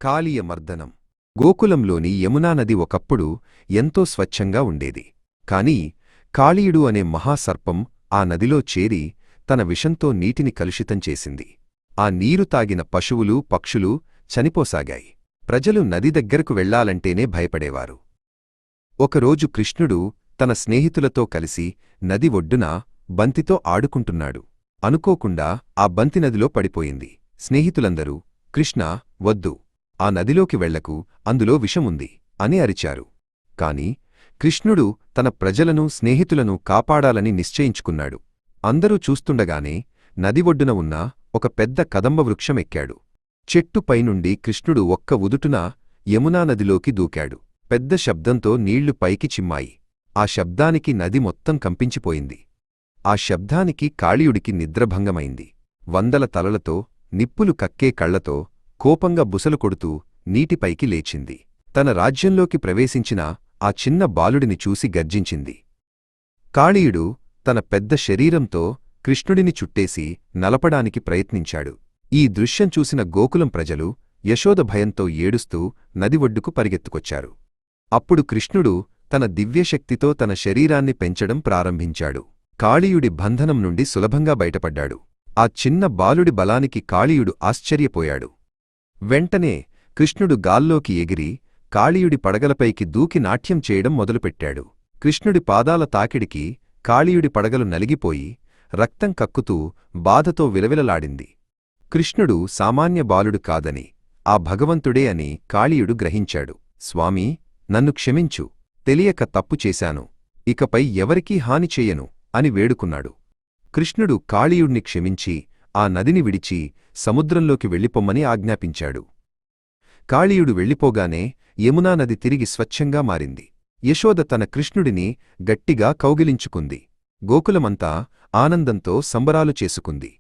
కాళీయ మర్దనం. గోకులంలోని యమునానది ఒకప్పుడు ఎంతో స్వచ్ఛంగా ఉండేది. కాని కాళీయుడు అనే మహాసర్పం ఆ నదిలో చేరి తన విషంతో నీటిని కలుషితం చేసింది. ఆ నీరు తాగిన పశువులు పక్షులు చనిపోసాగాయి. ప్రజలు నది దగ్గరకు వెళ్లాలంటేనే భయపడేవారు. ఒకరోజు కృష్ణుడు తన స్నేహితులతో కలిసి నది ఒడ్డున బంతితో ఆడుకుంటున్నాడు. అనుకోకుండా ఆ బంతి నదిలో పడిపోయింది. స్నేహితులందరూ కృష్ణా, వద్దు, ఆ నదిలోకి వెళ్లకు, అందులో విషముంది అని అరిచారు. కాని కృష్ణుడు తన ప్రజలను స్నేహితులను కాపాడాలని నిశ్చయించుకున్నాడు. అందరూ చూస్తుండగానే నది ఒడ్డున ఉన్న ఒక పెద్ద కదంబ వృక్షమెక్కాడు. చెట్టు పైనుండి కృష్ణుడు ఒక్క ఉదుటున యమునా నదిలోకి దూకాడు. పెద్ద శబ్దంతో నీళ్లు పైకి చిమ్మాయి. ఆ శబ్దానికి నది మొత్తం కంపించిపోయింది. ఆ శబ్దానికి కాళీయుడికి నిద్రభంగమైంది. వందల తలలతో, నిప్పులు కక్కే కళ్లతో కోపంగా బుసలు కొడుతూ నీటిపైకి లేచింది. తన రాజ్యంలోకి ప్రవేశించిన ఆ చిన్న బాలుడిని చూసి గర్జించింది. కాళీయుడు తన పెద్ద శరీరంతో కృష్ణుడిని చుట్టేసి నలపడానికి ప్రయత్నించాడు. ఈ దృశ్యం చూసిన గోకులం ప్రజలు యశోద భయంతో ఏడుస్తూ నది ఒడ్డుకు పరిగెత్తుకొచ్చారు. అప్పుడు కృష్ణుడు తన దివ్యశక్తితో తన శరీరాన్ని పెంచడం ప్రారంభించాడు. కాళీయుడి బంధనం నుండి సులభంగా బయటపడ్డాడు. ఆ చిన్న బాలుడి బలానికి కాళీయుడు ఆశ్చర్యపోయాడు. వెంటనే కృష్ణుడు గాల్లోకి ఎగిరి కాళీయుడి పడగలపైకి దూకి నాట్యం చేయడం మొదలుపెట్టాడు. కృష్ణుడి పాదాల తాకిడికి కాళీయుడి పడగలు నలిగిపోయి రక్తం కక్కుతూ బాధతో విలవిలలాడింది. కృష్ణుడు సామాన్య బాలుడు కాదని, ఆ భగవంతుడే అని కాళీయుడు గ్రహించాడు. స్వామీ, నన్ను క్షమించు, తెలియక తప్పు చేశాను, ఇకపై ఎవరికీ హాని చెయ్యను అని వేడుకున్నాడు. కృష్ణుడు కాళీయుణ్ణి క్షమించి ఆ నదిని విడిచి సముద్రంలోకి వెళ్ళిపొమ్మని ఆజ్ఞాపించాడు. కాళీయుడు వెళ్ళిపోగానే యమునా నది తిరిగి స్వచ్ఛంగా మారింది. యశోద తన కృష్ణుడిని గట్టిగా కౌగిలించుకుంది. గోకులమంతా ఆనందంతో సంబరాలు చేసుకుంది.